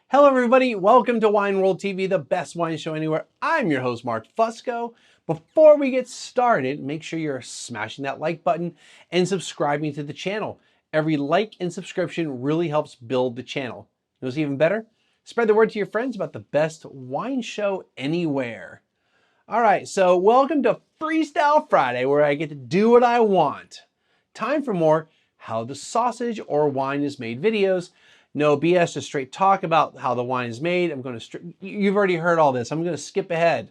Hello everybody, welcome to Wine World TV, the best wine show anywhere. I'm your host, Mark Fusco. Before we get started, make sure you're smashing that like button and subscribing to the channel. Every like and subscription really helps build the channel. You know what's even better? Spread the word to your friends about the best wine show anywhere. All right, so welcome to Freestyle Friday, where I get to do what I want. Time for more how the sausage or wine is made videos. No BS, just straight talk about how the wine is made. You've already heard all this. I'm going to skip ahead.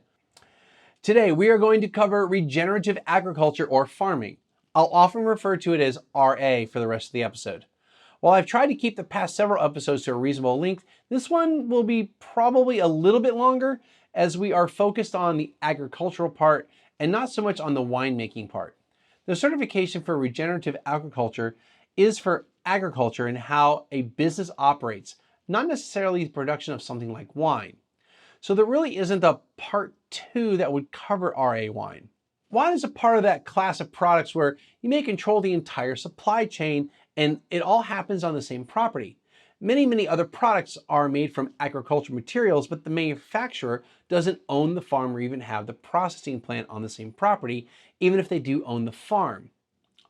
Today, we are going to cover regenerative agriculture or farming. I'll often refer to it as RA for the rest of the episode. While I've tried to keep the past several episodes to a reasonable length, this one will be probably a little bit longer as we are focused on the agricultural part and not so much on the winemaking part. The certification for regenerative agriculture is for agriculture and how a business operates, not necessarily the production of something like wine. So there really isn't a part 2 that would cover RA wine. Wine is a part of that class of products where you may control the entire supply chain and it all happens on the same property. Many other products are made from agricultural materials, but the manufacturer doesn't own the farm or even have the processing plant on the same property, even if they do own the farm.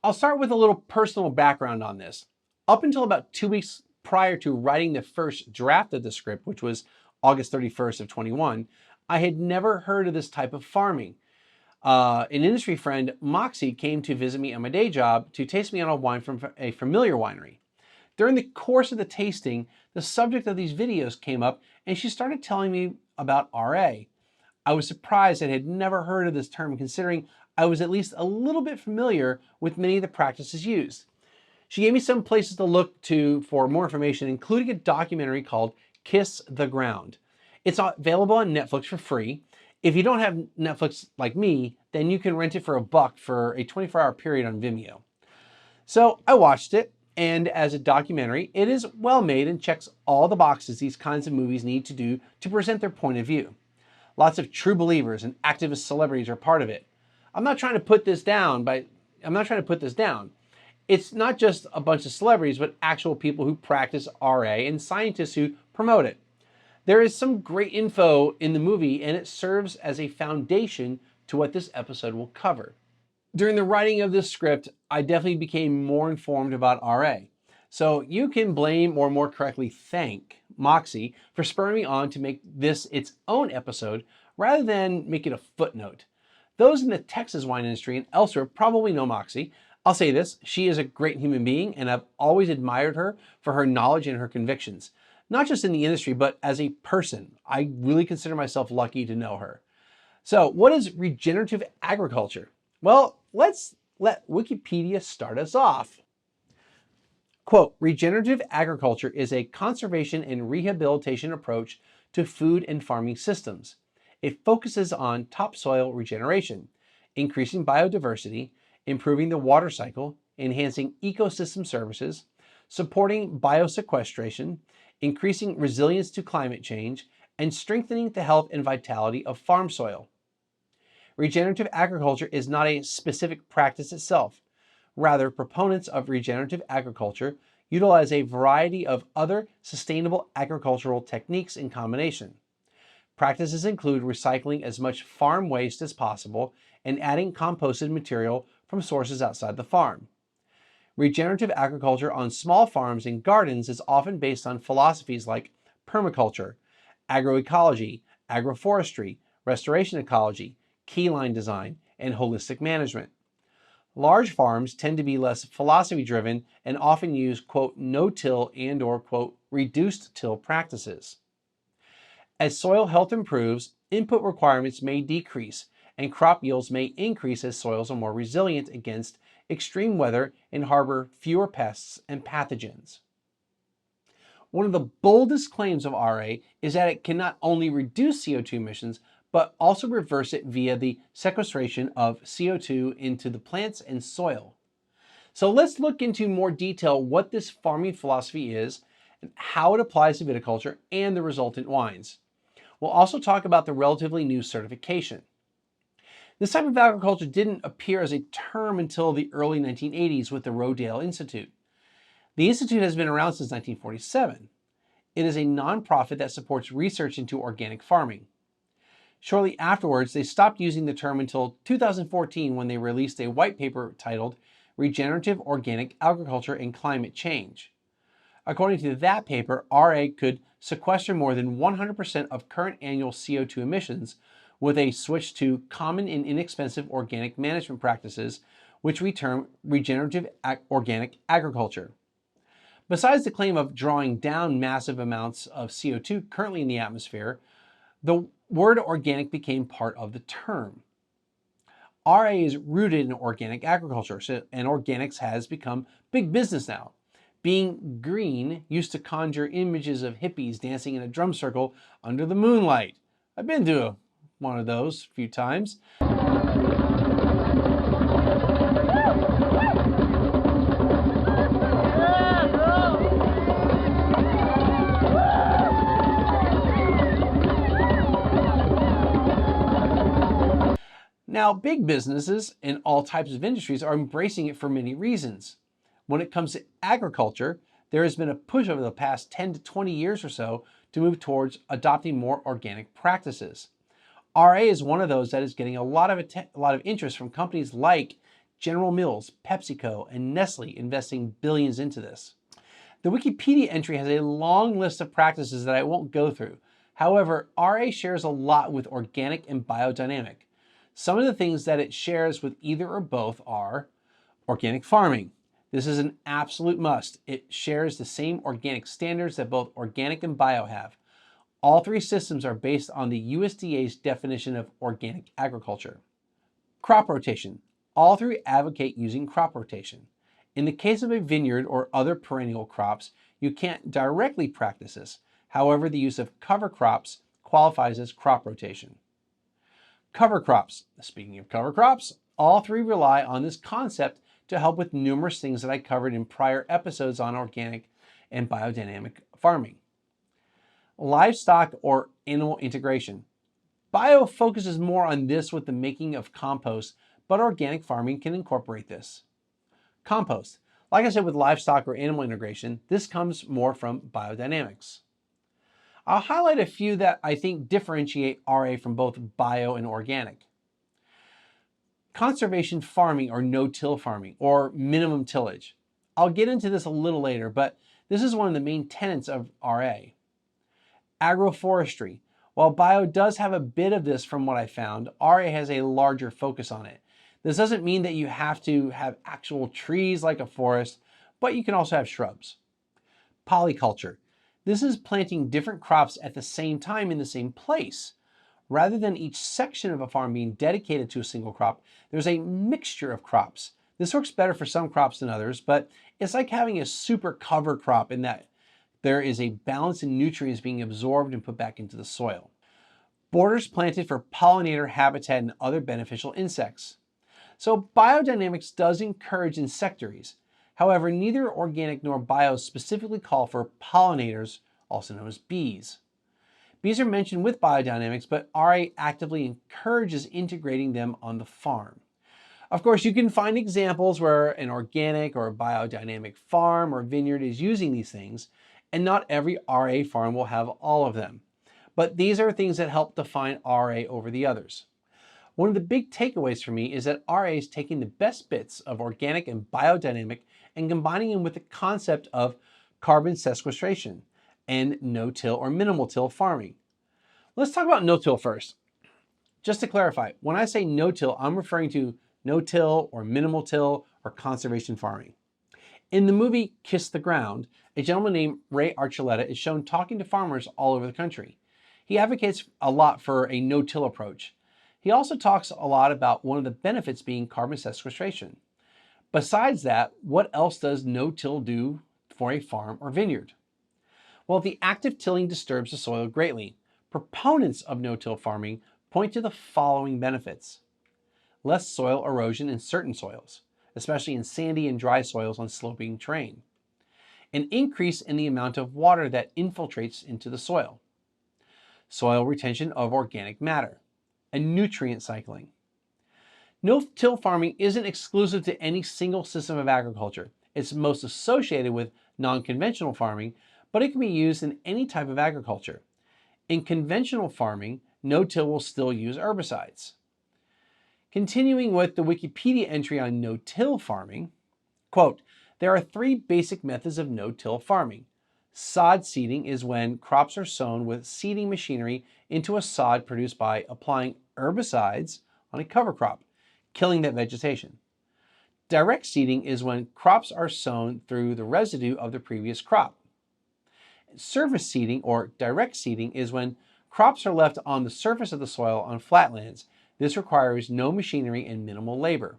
I'll start with a little personal background on this. Up until about 2 weeks prior to writing the first draft of the script, which was August 31st of 21, I had never heard of this type of farming. An industry friend, Moxie, came to visit me at my day job to taste me on a wine from a familiar winery. During the course of the tasting, the subject of these videos came up and she started telling me about RA. I was surprised and had never heard of this term, considering I was at least a little bit familiar with many of the practices used. She gave me some places to look to for more information, including a documentary called Kiss the Ground. It's available on Netflix for free. If you don't have Netflix like me, then you can rent it for $1 for a 24-hour period on Vimeo. So I watched it, and as a documentary, it is well made and checks all the boxes these kinds of movies need to do to present their point of view. Lots of true believers and activist celebrities are part of it. I'm not trying to put this down. It's not just a bunch of celebrities, but actual people who practice RA and scientists who promote it. There is some great info in the movie, and it serves as a foundation to what this episode will cover. During the writing of this script, I definitely became more informed about RA. So you can blame, or more correctly thank, Moxie for spurring me on to make this its own episode rather than make it a footnote. Those in the Texas wine industry and elsewhere probably know Moxie. I'll say this, she is a great human being and I've always admired her for her knowledge and her convictions. Not just in the industry, but as a person. I really consider myself lucky to know her. So what is regenerative agriculture? Well, let's let Wikipedia start us off. Quote, regenerative agriculture is a conservation and rehabilitation approach to food and farming systems. It focuses on topsoil regeneration, increasing biodiversity, improving the water cycle, enhancing ecosystem services, supporting biosequestration, increasing resilience to climate change, and strengthening the health and vitality of farm soil. Regenerative agriculture is not a specific practice itself. Rather, proponents of regenerative agriculture utilize a variety of other sustainable agricultural techniques in combination. Practices include recycling as much farm waste as possible and adding composted material from sources outside the farm. Regenerative agriculture on small farms and gardens is often based on philosophies like permaculture, agroecology, agroforestry, restoration ecology, keyline design, and holistic management. Large farms tend to be less philosophy-driven and often use, quote, no-till and or, quote, reduced-till practices. As soil health improves, input requirements may decrease, and crop yields may increase as soils are more resilient against extreme weather and harbor fewer pests and pathogens. One of the boldest claims of RA is that it can not only reduce CO2 emissions, but also reverse it via the sequestration of CO2 into the plants and soil. So let's look into more detail what this farming philosophy is and how it applies to viticulture and the resultant wines. We'll also talk about the relatively new certification. This type of agriculture didn't appear as a term until the early 1980s with the Rodale Institute. The Institute has been around since 1947. It is a nonprofit that supports research into organic farming. Shortly afterwards, they stopped using the term until 2014 when they released a white paper titled Regenerative Organic Agriculture and Climate Change. According to that paper, RA could sequester more than 100% of current annual CO2 emissions with a switch to common and inexpensive organic management practices, which we term regenerative organic agriculture. Besides the claim of drawing down massive amounts of CO2 currently in the atmosphere, the word organic became part of the term. RA is rooted in organic agriculture, and organics has become big business now. Being green used to conjure images of hippies dancing in a drum circle under the moonlight. I've been to one of those a few times. Now, big businesses in all types of industries are embracing it for many reasons. When it comes to agriculture, there has been a push over the past 10 to 20 years or so to move towards adopting more organic practices. RA is one of those that is getting a lot of interest from companies like General Mills, PepsiCo, and Nestle investing billions into this. The Wikipedia entry has a long list of practices that I won't go through. However, RA shares a lot with organic and biodynamic. Some of the things that it shares with either or both are organic farming. This is an absolute must. It shares the same organic standards that both organic and bio have. All three systems are based on the USDA's definition of organic agriculture. Crop rotation. All three advocate using crop rotation. In the case of a vineyard or other perennial crops, you can't directly practice this. However, the use of cover crops qualifies as crop rotation. Cover crops. Speaking of cover crops, all three rely on this concept to help with numerous things that I covered in prior episodes on organic and biodynamic farming. Livestock or animal integration. Bio focuses more on this with the making of compost, but organic farming can incorporate this. Compost. Like I said with livestock or animal integration, this comes more from biodynamics. I'll highlight a few that I think differentiate RA from both bio and organic. Conservation farming or no-till farming or minimum tillage. I'll get into this a little later, but this is one of the main tenets of RA. Agroforestry. While bio does have a bit of this from what I found, RA has a larger focus on it. This doesn't mean that you have to have actual trees like a forest, but you can also have shrubs. Polyculture. This is planting different crops at the same time in the same place. Rather than each section of a farm being dedicated to a single crop, there's a mixture of crops. This works better for some crops than others, but it's like having a super cover crop in that there is a balance in nutrients being absorbed and put back into the soil. Borders planted for pollinator habitat and other beneficial insects. So biodynamics does encourage insectaries. However, neither organic nor bio specifically call for pollinators, also known as bees. Bees are mentioned with biodynamics, but RA actively encourages integrating them on the farm. Of course, you can find examples where an organic or biodynamic farm or vineyard is using these things, and not every RA farm will have all of them. But these are things that help define RA over the others. One of the big takeaways for me is that RA is taking the best bits of organic and biodynamic and combining them with the concept of carbon sequestration and no-till or minimal-till farming. Let's talk about no-till first. Just to clarify, when I say no-till, I'm referring to no-till or minimal-till or conservation farming. In the movie Kiss the Ground, a gentleman named Ray Archuleta is shown talking to farmers all over the country. He advocates a lot for a no-till approach. He also talks a lot about one of the benefits being carbon sequestration. Besides that, what else does no-till do for a farm or vineyard? Well, the active tilling disturbs the soil greatly. Proponents of no-till farming point to the following benefits: less soil erosion in certain soils, especially in sandy and dry soils on sloping terrain, an increase in the amount of water that infiltrates into the soil, soil retention of organic matter, and nutrient cycling. No-till farming isn't exclusive to any single system of agriculture. It's most associated with non-conventional farming, but it can be used in any type of agriculture. In conventional farming, no-till will still use herbicides. Continuing with the Wikipedia entry on no-till farming, quote, there are 3 basic methods of no-till farming. Sod seeding is when crops are sown with seeding machinery into a sod produced by applying herbicides on a cover crop, killing that vegetation. Direct seeding is when crops are sown through the residue of the previous crop. Surface seeding or direct seeding is when crops are left on the surface of the soil on flatlands. This requires no machinery and minimal labor.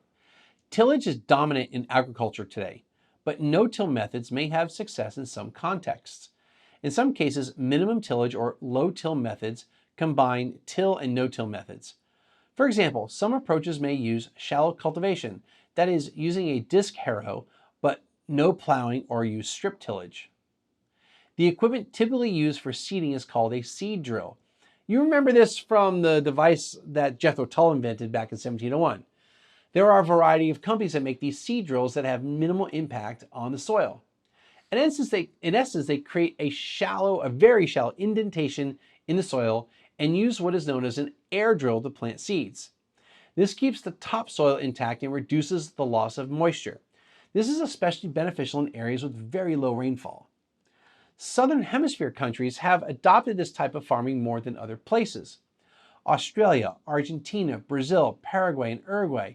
Tillage is dominant in agriculture today, but no-till methods may have success in some contexts. In some cases, minimum tillage or low-till methods combine till and no-till methods. For example, some approaches may use shallow cultivation, that is, using a disc harrow, but no plowing or use strip tillage. The equipment typically used for seeding is called a seed drill. You remember this from the device that Jethro Tull invented back in 1701. There are a variety of companies that make these seed drills that have minimal impact on the soil. In essence, they create a very shallow indentation in the soil and use what is known as an air drill to plant seeds. This keeps the topsoil intact and reduces the loss of moisture. This is especially beneficial in areas with very low rainfall. Southern Hemisphere countries have adopted this type of farming more than other places. Australia, Argentina, Brazil, Paraguay, and Uruguay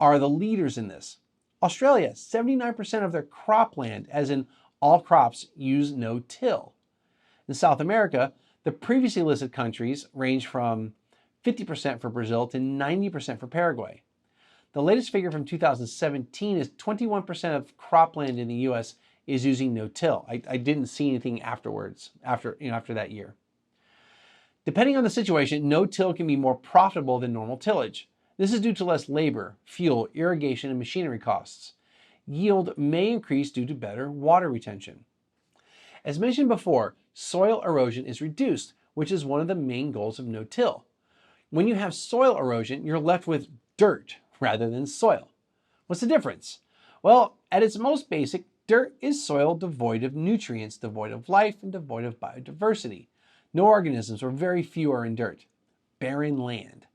are the leaders in this. Australia, 79% of their cropland, as in all crops, use no-till. In South America, the previously listed countries range from 50% for Brazil to 90% for Paraguay. The latest figure from 2017 is 21% of cropland in the US is using no-till. I didn't see anything afterwards, after that year. Depending on the situation, no-till can be more profitable than normal tillage. This is due to less labor, fuel, irrigation, and machinery costs. Yield may increase due to better water retention. As mentioned before, soil erosion is reduced, which is one of the main goals of no-till. When you have soil erosion, you're left with dirt rather than soil. What's the difference? Well, at its most basic, dirt is soil devoid of nutrients, devoid of life, and devoid of biodiversity. No organisms or very few are in dirt. Barren land.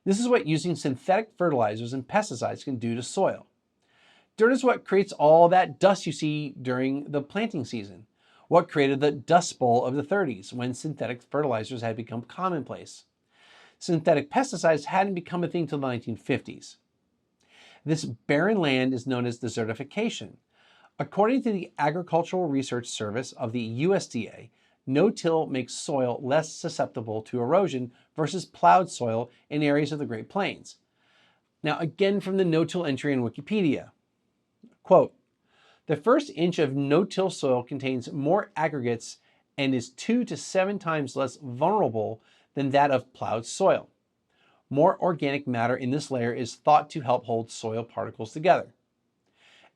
This is what using synthetic fertilizers and pesticides can do to soil. Dirt is what creates all that dust you see during the planting season. What created the Dust Bowl of the 30s when synthetic fertilizers had become commonplace. Synthetic pesticides hadn't become a thing until the 1950s. This barren land is known as desertification. According to the Agricultural Research Service of the USDA, no-till makes soil less susceptible to erosion versus plowed soil in areas of the Great Plains. Now, again from the no-till entry in Wikipedia. Quote, the first inch of no-till soil contains more aggregates and is 2 to 7 times less vulnerable than that of plowed soil. More organic matter in this layer is thought to help hold soil particles together.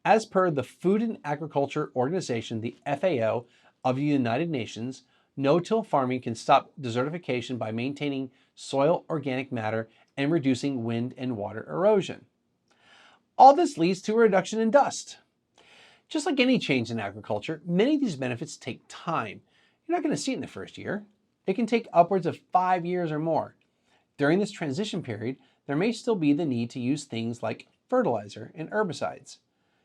As per the Food and Agriculture Organization, the FAO of the United Nations, no-till farming can stop desertification by maintaining soil organic matter and reducing wind and water erosion. All this leads to a reduction in dust. Just like any change in agriculture, many of these benefits take time. You're not going to see it in the first year. It can take upwards of 5 years or more. During this transition period, there may still be the need to use things like fertilizer and herbicides.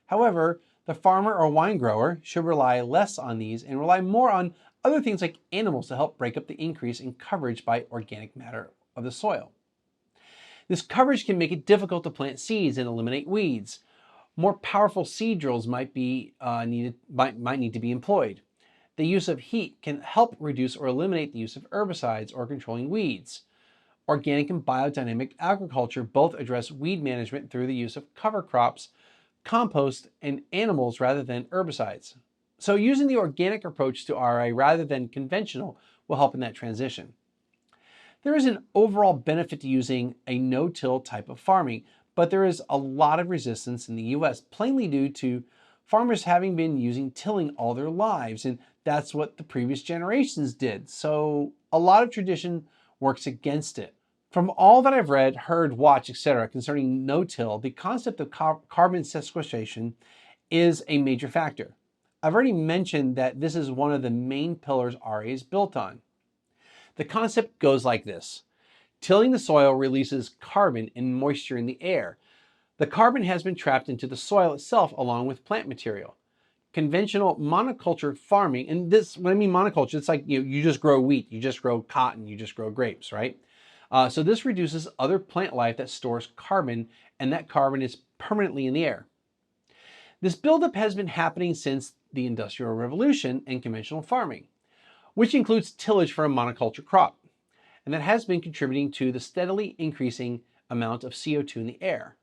However, the farmer or wine grower should rely less on these and rely more on other things like animals to help break up the increase in coverage by organic matter of the soil. This coverage can make it difficult to plant seeds and eliminate weeds. More powerful seed drills might need to be employed. The use of heat can help reduce or eliminate the use of herbicides or controlling weeds. Organic and biodynamic agriculture both address weed management through the use of cover crops, compost, and animals rather than herbicides. So using the organic approach to RA rather than conventional will help in that transition. There is an overall benefit to using a no-till type of farming, but there is a lot of resistance in the US, plainly due to farmers having been using tilling all their lives, and that's what the previous generations did. So a lot of tradition works against it. From all that I've read, heard, watched, etc. concerning no-till, the concept of carbon sequestration is a major factor. I've already mentioned that this is one of the main pillars RA is built on. The concept goes like this. Tilling the soil releases carbon and moisture in the air. The carbon has been trapped into the soil itself along with plant material. Conventional monoculture farming, and this, when I mean monoculture, it's like you just grow wheat, you just grow cotton, you just grow grapes, right? So this reduces other plant life that stores carbon, and that carbon is permanently in the air. This buildup has been happening since the Industrial Revolution and conventional farming, which includes tillage for a monoculture crop, and that has been contributing to the steadily increasing amount of CO2 in the air.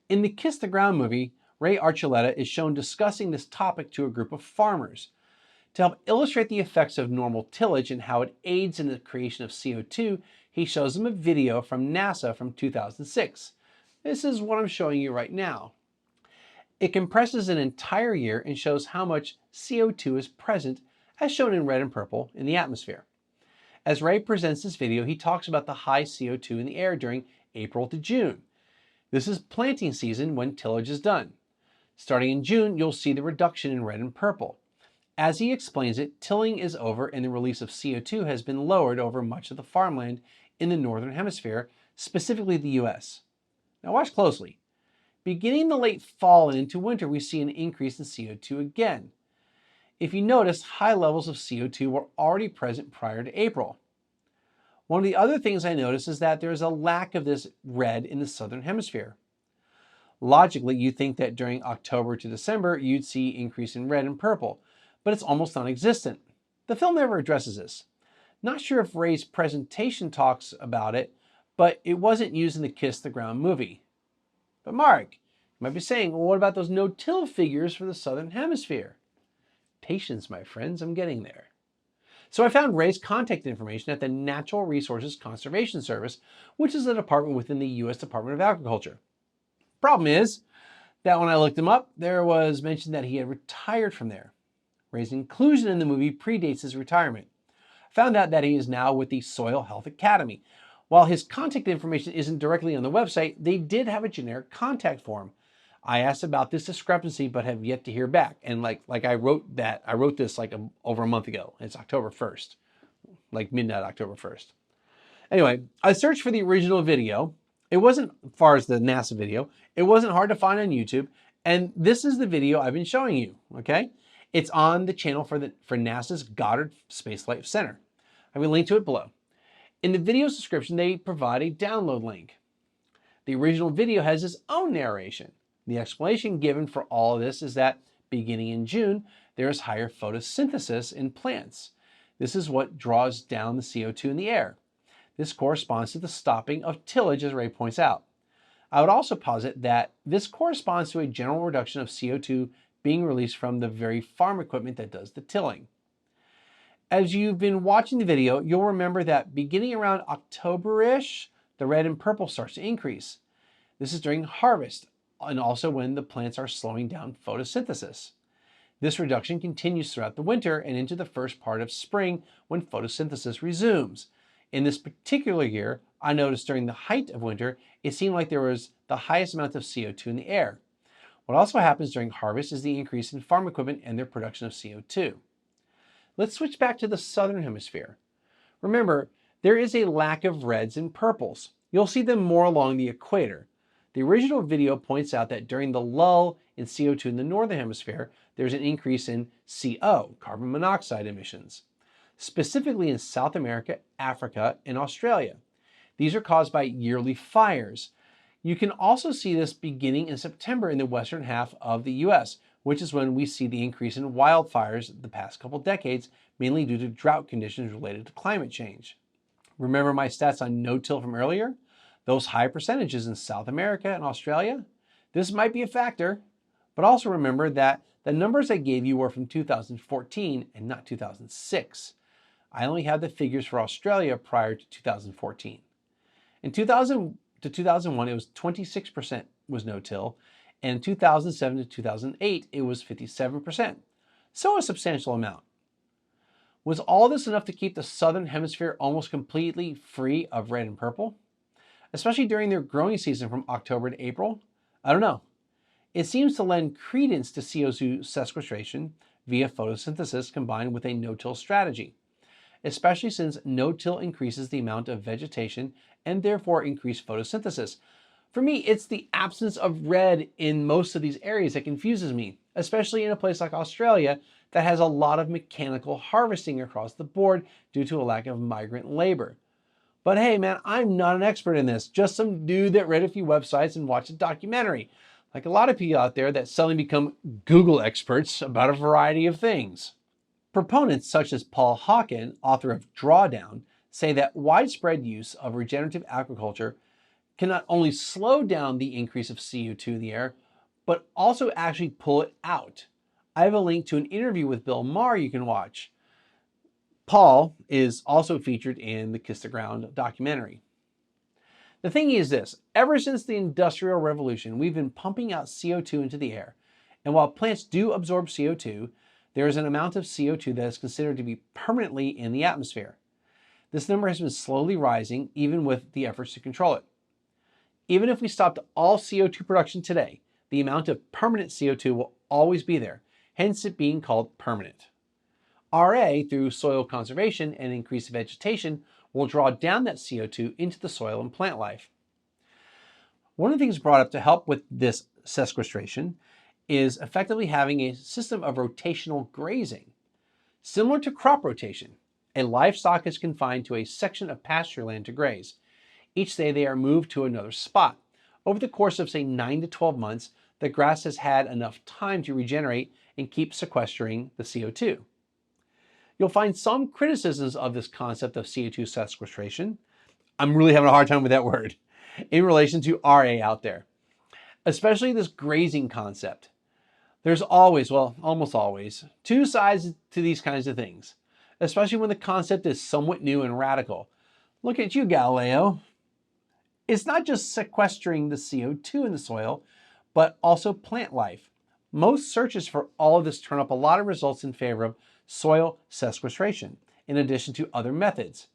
In the Kiss the Ground movie, Ray Archuleta is shown discussing this topic to a group of farmers. To help illustrate the effects of normal tillage and how it aids in the creation of CO2, he shows them a video from NASA from 2006. This is what I'm showing you right now. It compresses an entire year and shows how much CO2 is present, as shown in red and purple, in the atmosphere. As Ray presents this video, he talks about the high CO2 in the air during April to June. This is planting season when tillage is done. Starting in June, you'll see the reduction in red and purple. As he explains it, tilling is over and the release of CO2 has been lowered over much of the farmland in the Northern Hemisphere, specifically the US. Now watch closely. Beginning the late fall and into winter, we see an increase in CO2 again. If you notice, high levels of CO2 were already present prior to April. One of the other things I noticed is that there is a lack of this red in the Southern Hemisphere. Logically, you'd think that during October to December, you'd see increase in red and purple, but it's almost non-existent. The film never addresses this. Not sure if Ray's presentation talks about it, but it wasn't used in the Kiss the Ground movie. But Mark, you might be saying, well, what about those no-till figures for the Southern Hemisphere? Patience, my friends, I'm getting there. So I found Ray's contact information at the Natural Resources Conservation Service, which is a department within the U.S. Department of Agriculture. Problem is that when I looked him up, there was mention that he had retired from there. Ray's inclusion in the movie predates his retirement. I found out that he is now with the Soil Health Academy. While his contact information isn't directly on the website, they did have a generic contact form. I asked about this discrepancy, but have yet to hear back. And like I wrote this like over a month ago. It's October 1st, like midnight October 1st. Anyway, I searched for the original video. It wasn't, as far as the NASA video, it wasn't hard to find on YouTube. And this is the video I've been showing you, okay? It's on the channel for NASA's Goddard Space Flight Center. I will link to it below. In the video's description, they provide a download link. The original video has its own narration. The explanation given for all of this is that beginning in June, there is higher photosynthesis in plants. This is what draws down the CO2 in the air. This corresponds to the stopping of tillage, as Ray points out. I would also posit that this corresponds to a general reduction of CO2 being released from the very farm equipment that does the tilling. As you've been watching the video, you'll remember that beginning around October-ish, the red and purple starts to increase. This is during harvest and also when the plants are slowing down photosynthesis. This reduction continues throughout the winter and into the first part of spring when photosynthesis resumes. In this particular year, I noticed during the height of winter, it seemed like there was the highest amount of CO2 in the air. What also happens during harvest is the increase in farm equipment and their production of CO2. Let's switch back to the Southern Hemisphere. Remember, there is a lack of reds and purples. You'll see them more along the equator. The original video points out that during the lull in CO2 in the Northern Hemisphere, there's an increase in CO, carbon monoxide emissions, specifically in South America, Africa, and Australia. These are caused by yearly fires. You can also see this beginning in September in the western half of the US, which is when we see the increase in wildfires the past couple decades, mainly due to drought conditions related to climate change. Remember my stats on no-till from earlier? Those high percentages in South America and Australia? This might be a factor, but also remember that the numbers I gave you were from 2014 and not 2006. I only have the figures for Australia prior to 2014. In 2000 to 2001, it was 26% was no-till, and in 2007 to 2008, it was 57%. So a substantial amount. Was all this enough to keep the southern hemisphere almost completely free of red and purple? Especially during their growing season from October to April? I don't know. It seems to lend credence to CO2 sequestration via photosynthesis combined with a no-till strategy, especially since no-till increases the amount of vegetation and therefore increased photosynthesis. For me, it's the absence of red in most of these areas that confuses me, especially in a place like Australia that has a lot of mechanical harvesting across the board due to a lack of migrant labor. But hey man, I'm not an expert in this, just some dude that read a few websites and watched a documentary, like a lot of people out there that suddenly become Google experts about a variety of things. Proponents such as Paul Hawken, author of Drawdown, say that widespread use of regenerative agriculture can not only slow down the increase of CO2 in the air, but also actually pull it out. I have a link to an interview with Bill Maher you can watch. Paul is also featured in the Kiss the Ground documentary. The thing is this, ever since the Industrial Revolution, we've been pumping out CO2 into the air. And while plants do absorb CO2, there is an amount of CO2 that is considered to be permanently in the atmosphere. This number has been slowly rising, even with the efforts to control it. Even if we stopped all CO2 production today, the amount of permanent CO2 will always be there, hence it being called permanent. RA, through soil conservation and increased vegetation, will draw down that CO2 into the soil and plant life. One of the things brought up to help with this sequestration is effectively having a system of rotational grazing. Similar to crop rotation, a livestock is confined to a section of pasture land to graze. Each day they are moved to another spot. Over the course of say 9 to 12 months, the grass has had enough time to regenerate and keep sequestering the CO2. You'll find some criticisms of this concept of CO2 sequestration. I'm really having a hard time with that word in relation to RA out there, especially this grazing concept. There's always, well, almost always, two sides to these kinds of things, especially when the concept is somewhat new and radical. Look at you, Galileo. It's not just sequestering the CO2 in the soil, but also plant life. Most searches for all of this turn up a lot of results in favor of soil sequestration, in addition to other methods.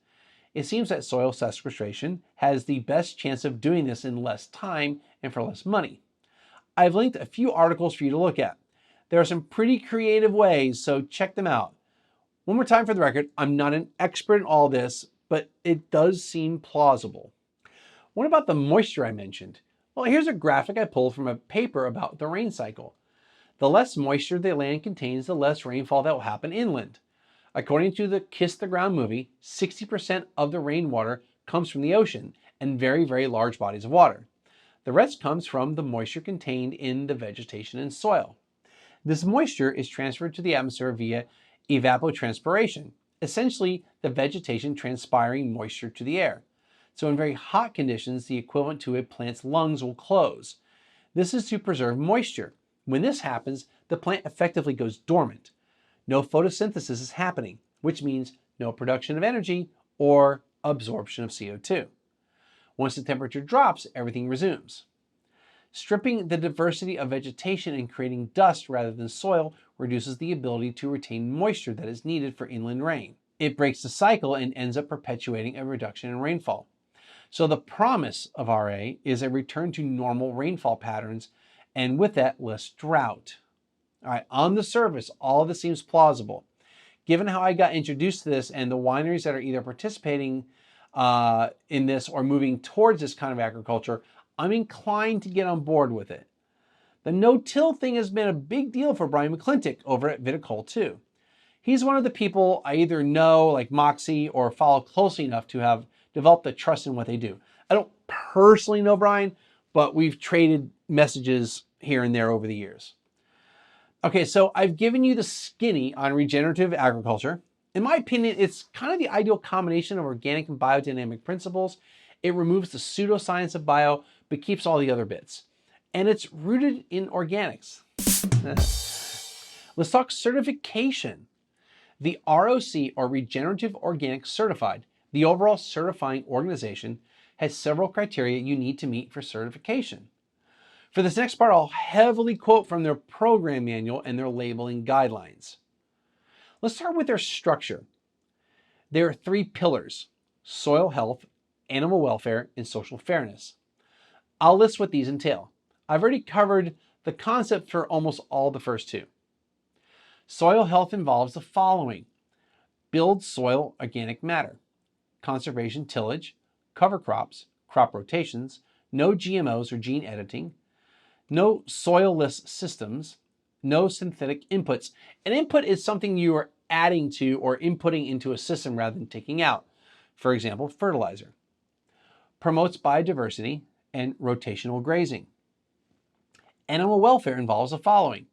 It seems that soil sequestration has the best chance of doing this in less time and for less money. I've linked a few articles for you to look at. There are some pretty creative ways, so check them out. One more time for the record, I'm not an expert in all this, but it does seem plausible. What about the moisture I mentioned? Well, here's a graphic I pulled from a paper about the rain cycle. The less moisture the land contains, the less rainfall that will happen inland. According to the Kiss the Ground movie, 60% of the rainwater comes from the ocean and very, very large bodies of water. The rest comes from the moisture contained in the vegetation and soil. This moisture is transferred to the atmosphere via evapotranspiration, essentially the vegetation transpiring moisture to the air. So in very hot conditions, the equivalent to a plant's lungs will close. This is to preserve moisture. When this happens, the plant effectively goes dormant. No photosynthesis is happening, which means no production of energy or absorption of CO2. Once the temperature drops, everything resumes. Stripping the diversity of vegetation and creating dust rather than soil reduces the ability to retain moisture that is needed for inland rain. It breaks the cycle and ends up perpetuating a reduction in rainfall. So the promise of RA is a return to normal rainfall patterns, and with that, less drought. All right, on the surface, all of this seems plausible. Given how I got introduced to this and the wineries that are either participating in this or moving towards this kind of agriculture, I'm inclined to get on board with it. The no-till thing has been a big deal for Brian McClintock over at Viticole too. He's one of the people I either know, like Moxie, or follow closely enough to have developed the trust in what they do. I don't personally know Brian, but we've traded messages here and there over the years. Okay, so I've given you the skinny on regenerative agriculture. In my opinion, it's kind of the ideal combination of organic and biodynamic principles. It removes the pseudoscience of bio, but keeps all the other bits. And it's rooted in organics. Let's talk certification. The ROC, or Regenerative Organic Certified, the overall certifying organization, has several criteria you need to meet for certification. For this next part, I'll heavily quote from their program manual and their labeling guidelines. Let's start with their structure. There are 3 pillars: soil health, animal welfare, and social fairness. I'll list what these entail. I've already covered the concept for almost all the first 2. Soil health involves the following: build soil organic matter, conservation tillage, cover crops, crop rotations, no GMOs or gene editing, no soil-less systems, no synthetic inputs. An input is something you are adding to or inputting into a system rather than taking out. For example, fertilizer. Promotes biodiversity and rotational grazing. Animal welfare involves the following: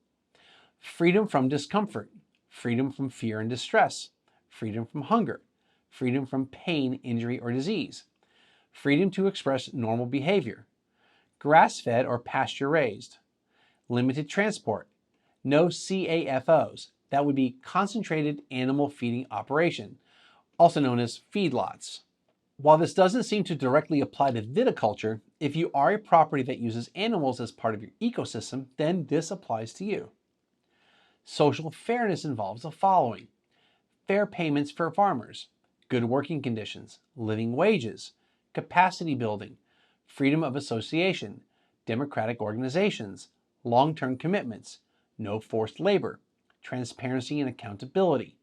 freedom from discomfort, freedom from fear and distress, freedom from hunger, freedom from pain, injury, or disease, freedom to express normal behavior, grass-fed or pasture-raised, limited transport, no CAFOs, that would be concentrated animal feeding operation, also known as feedlots. While this doesn't seem to directly apply to viticulture, if you are a property that uses animals as part of your ecosystem, then this applies to you. Social fairness involves the following: fair payments for farmers, good working conditions, living wages, capacity building, freedom of association, democratic organizations, long-term commitments, no forced labor, transparency and accountability.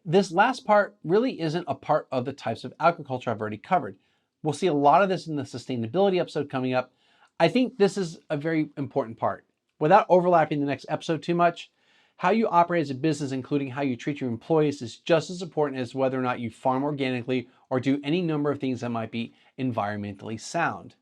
This last part really isn't a part of the types of agriculture I've already covered. We'll see a lot of this in the sustainability episode coming up. I think this is a very important part. Without overlapping the next episode too much, how you operate as a business, including how you treat your employees, is just as important as whether or not you farm organically or do any number of things that might be environmentally sound.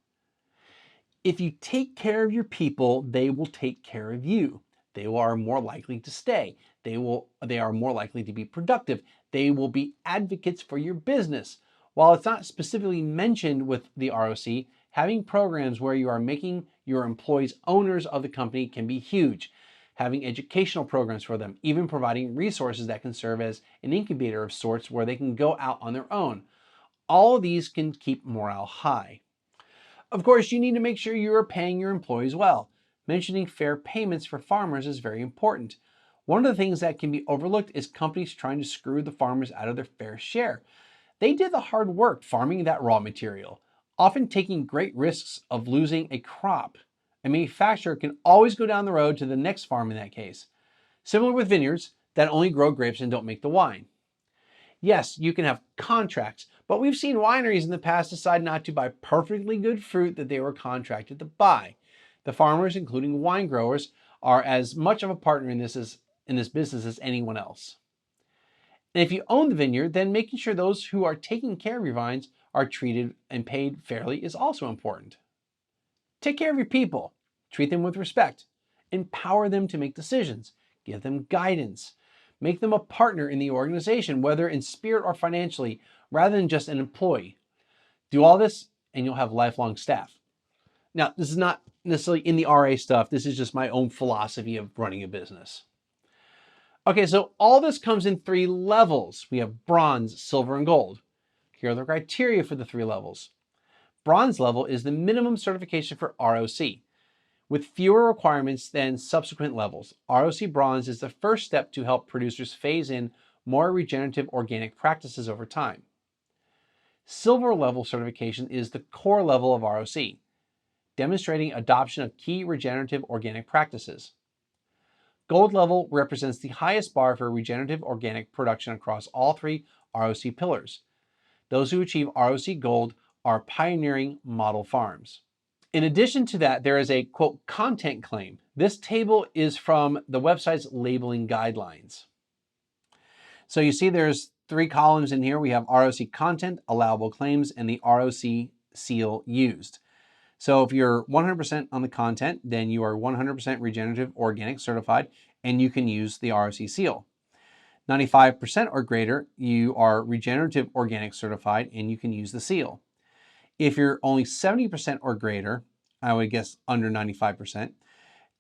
If you take care of your people, they will take care of you. They are more likely to stay. They are more likely to be productive. They will be advocates for your business. While it's not specifically mentioned with the ROC, having programs where you are making your employees owners of the company can be huge. Having educational programs for them, even providing resources that can serve as an incubator of sorts where they can go out on their own. All of these can keep morale high. Of course, you need to make sure you are paying your employees well. Mentioning fair payments for farmers is very important. One of the things that can be overlooked is companies trying to screw the farmers out of their fair share. They did the hard work farming that raw material, often taking great risks of losing a crop. A manufacturer can always go down the road to the next farm in that case. Similar with vineyards that only grow grapes and don't make the wine. Yes, you can have contracts, but we've seen wineries in the past decide not to buy perfectly good fruit that they were contracted to buy. The farmers, including wine growers, are as much of a partner in this business as anyone else. And if you own the vineyard, then making sure those who are taking care of your vines are treated and paid fairly is also important. Take care of your people. Treat them with respect. Empower them to make decisions. Give them guidance. Make them a partner in the organization, whether in spirit or financially, rather than just an employee. Do all this and you'll have lifelong staff. Now, this is not necessarily in the RA stuff. This is just my own philosophy of running a business. Okay, so all this comes in 3 levels. We have bronze, silver, and gold. Here are the criteria for the 3 levels. Bronze level is the minimum certification for ROC, with fewer requirements than subsequent levels. ROC Bronze is the first step to help producers phase in more regenerative organic practices over time. Silver level certification is the core level of ROC, demonstrating adoption of key regenerative organic practices. Gold level represents the highest bar for regenerative organic production across all 3 ROC pillars. Those who achieve ROC Gold are pioneering model farms. In addition to that, there is a, quote, content claim. This table is from the website's labeling guidelines. So you see there's 3 columns in here. We have ROC content, allowable claims, and the ROC seal used. So if you're 100% on the content, then you are 100% regenerative organic certified, and you can use the ROC seal. 95% or greater, you are regenerative organic certified, and you can use the seal. If you're only 70% or greater, I would guess under 95%,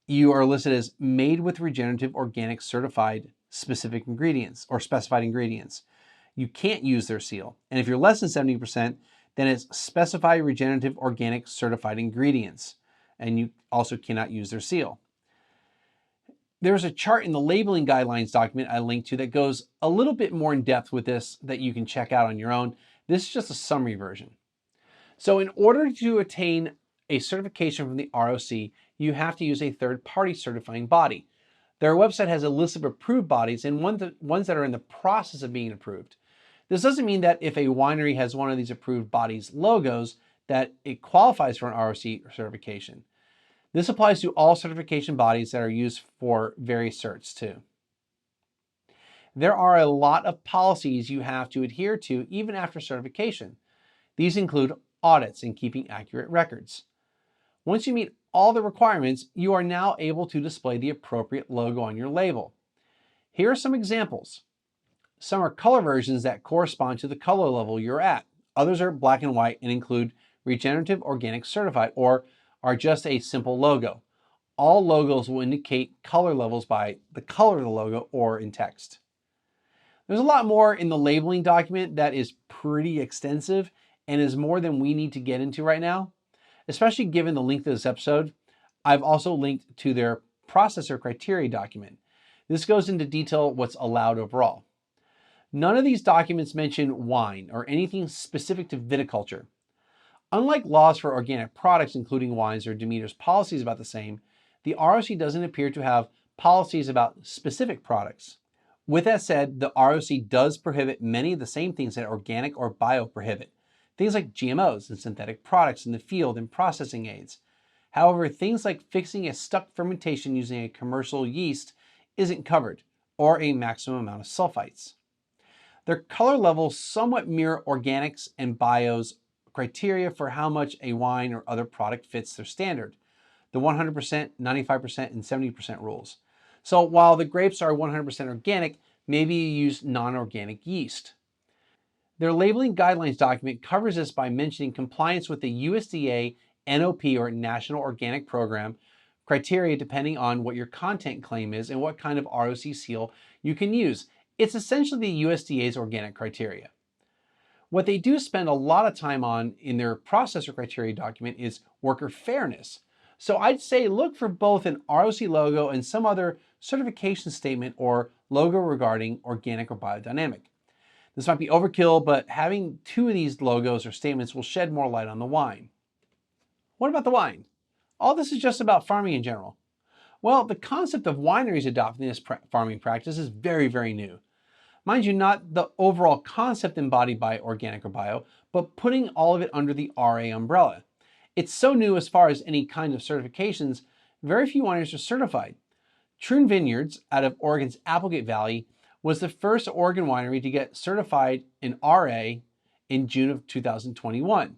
you are listed as made with regenerative organic certified specific ingredients or specified ingredients. You can't use their seal. And if you're less than 70%, then it's specified regenerative organic certified ingredients. And you also cannot use their seal. There's a chart in the labeling guidelines document I linked to that goes a little bit more in depth with this that you can check out on your own. This is just a summary version. So in order to attain a certification from the ROC, you have to use a third-party certifying body. Their website has a list of approved bodies and ones that are in the process of being approved. This doesn't mean that if a winery has one of these approved bodies' logos, that it qualifies for an ROC certification. This applies to all certification bodies that are used for various certs too. There are a lot of policies you have to adhere to even after certification. These include audits and keeping accurate records. Once you meet all the requirements, you are now able to display the appropriate logo on your label. Here are some examples. Some are color versions that correspond to the color level you're at. Others are black and white and include Regenerative Organic Certified or are just a simple logo. All logos will indicate color levels by the color of the logo or in text. There's a lot more in the labeling document that is pretty extensive and is more than we need to get into right now, especially given the length of this episode. I've also linked to their processor criteria document. This goes into detail what's allowed overall. None of these documents mention wine or anything specific to viticulture. Unlike laws for organic products, including wines, or Demeter's policies about the same, the ROC doesn't appear to have policies about specific products. With that said, the ROC does prohibit many of the same things that organic or bio prohibit. Things like GMOs and synthetic products in the field and processing aids. However, things like fixing a stuck fermentation using a commercial yeast isn't covered, or a maximum amount of sulfites. Their color levels somewhat mirror organics and bio's criteria for how much a wine or other product fits their standard, the 100%, 95%, and 70% rules. So while the grapes are 100% organic, maybe you use non-organic yeast. Their labeling guidelines document covers this by mentioning compliance with the USDA NOP or National Organic Program criteria depending on what your content claim is and what kind of ROC seal you can use. It's essentially the USDA's organic criteria. What they do spend a lot of time on in their processor criteria document is worker fairness. So I'd say look for both an ROC logo and some other certification statement or logo regarding organic or biodynamic. This might be overkill, but having two of these logos or statements will shed more light on the wine. What about the wine? All this is just about farming in general. Well, the concept of wineries adopting this farming practice is very, very new. Mind you, not the overall concept embodied by organic or bio, but putting all of it under the RA umbrella. It's so new as far as any kind of certifications, very few wineries are certified. Troon Vineyards out of Oregon's Applegate Valley was the first Oregon winery to get certified in RA in June of 2021.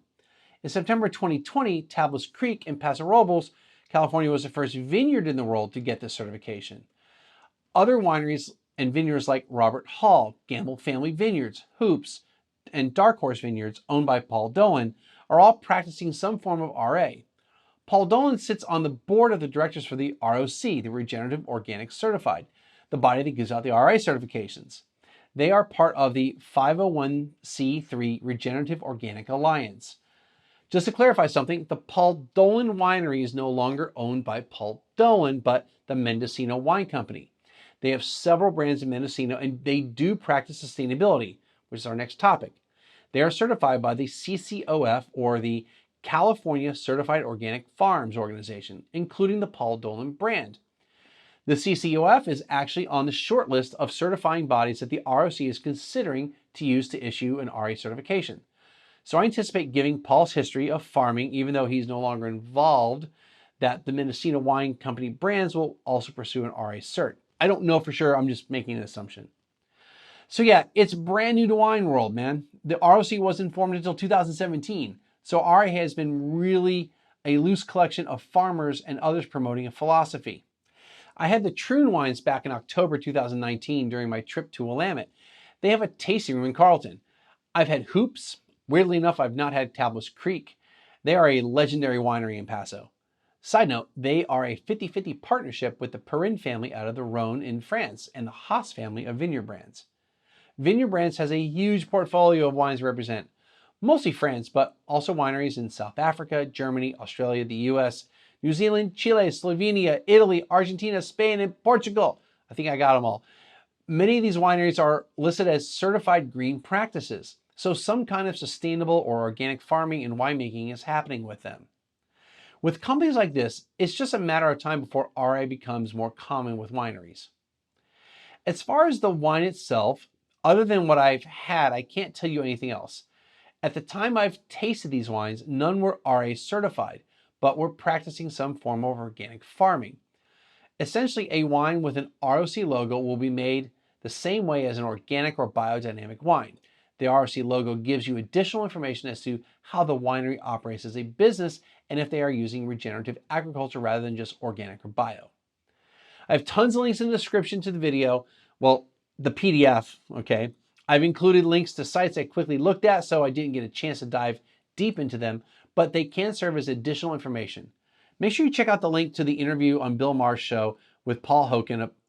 In September 2020, Tablas Creek in Paso Robles, California was the first vineyard in the world to get this certification. Other wineries and vineyards like Robert Hall, Gamble Family Vineyards, Hoops, and Dark Horse Vineyards, owned by Paul Dolan, are all practicing some form of RA. Paul Dolan sits on the board of the directors for the ROC, the Regenerative Organic Certified, the body that gives out the RA certifications. They are part of the 501c3 Regenerative Organic Alliance. Just to clarify something, the Paul Dolan Winery is no longer owned by Paul Dolan, but the Mendocino Wine Company. They have several brands in Mendocino, and they do practice sustainability, which is our next topic. They are certified by the CCOF, or the California Certified Organic Farms Organization, including the Paul Dolan brand. The CCOF is actually on the short list of certifying bodies that the ROC is considering to use to issue an RA certification. So I anticipate giving Paul's history of farming, even though he's no longer involved, that the Mendocino Wine Company brands will also pursue an RA cert. I don't know for sure, I'm just making an assumption. So yeah, it's brand new to wine world, man. The ROC wasn't formed until 2017. So RA has been really a loose collection of farmers and others promoting a philosophy. I had the Troon wines back in October 2019 during my trip to Willamette. They have a tasting room in Carlton. I've had Hoops. Weirdly enough, I've not had Tablas Creek. They are a legendary winery in Paso. Side note, they are a 50-50 partnership with the Perrin family out of the Rhone in France and the Haas family of vineyard brands. Vineyard Brands has a huge portfolio of wines to represent, mostly France, but also wineries in South Africa, Germany, Australia, the US, New Zealand, Chile, Slovenia, Italy, Argentina, Spain, and Portugal. I think I got them all. Many of these wineries are listed as certified green practices, so some kind of sustainable or organic farming and winemaking is happening with them. With companies like this, it's just a matter of time before RA becomes more common with wineries. As far as the wine itself, other than what I've had, I can't tell you anything else. At the time I've tasted these wines, none were RA certified, but were practicing some form of organic farming. Essentially, a wine with an ROC logo will be made the same way as an organic or biodynamic wine. The ROC logo gives you additional information as to how the winery operates as a business and if they are using regenerative agriculture rather than just organic or bio. I have tons of links in the description to the video, well, the PDF, okay? I've included links to sites I quickly looked at, so I didn't get a chance to dive deep into them, but they can serve as additional information. Make sure you check out the link to the interview on Bill Maher's show with Paul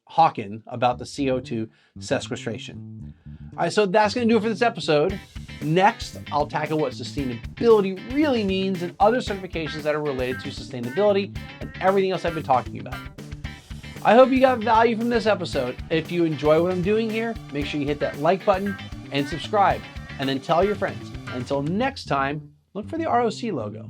Hawken about the CO2 sequestration. All right, so that's going to do it for this episode. Next, I'll tackle what sustainability really means and other certifications that are related to sustainability and everything else I've been talking about. I hope you got value from this episode. If you enjoy what I'm doing here, make sure you hit that like button and subscribe, and then tell your friends. Until next time, look for the ROC logo.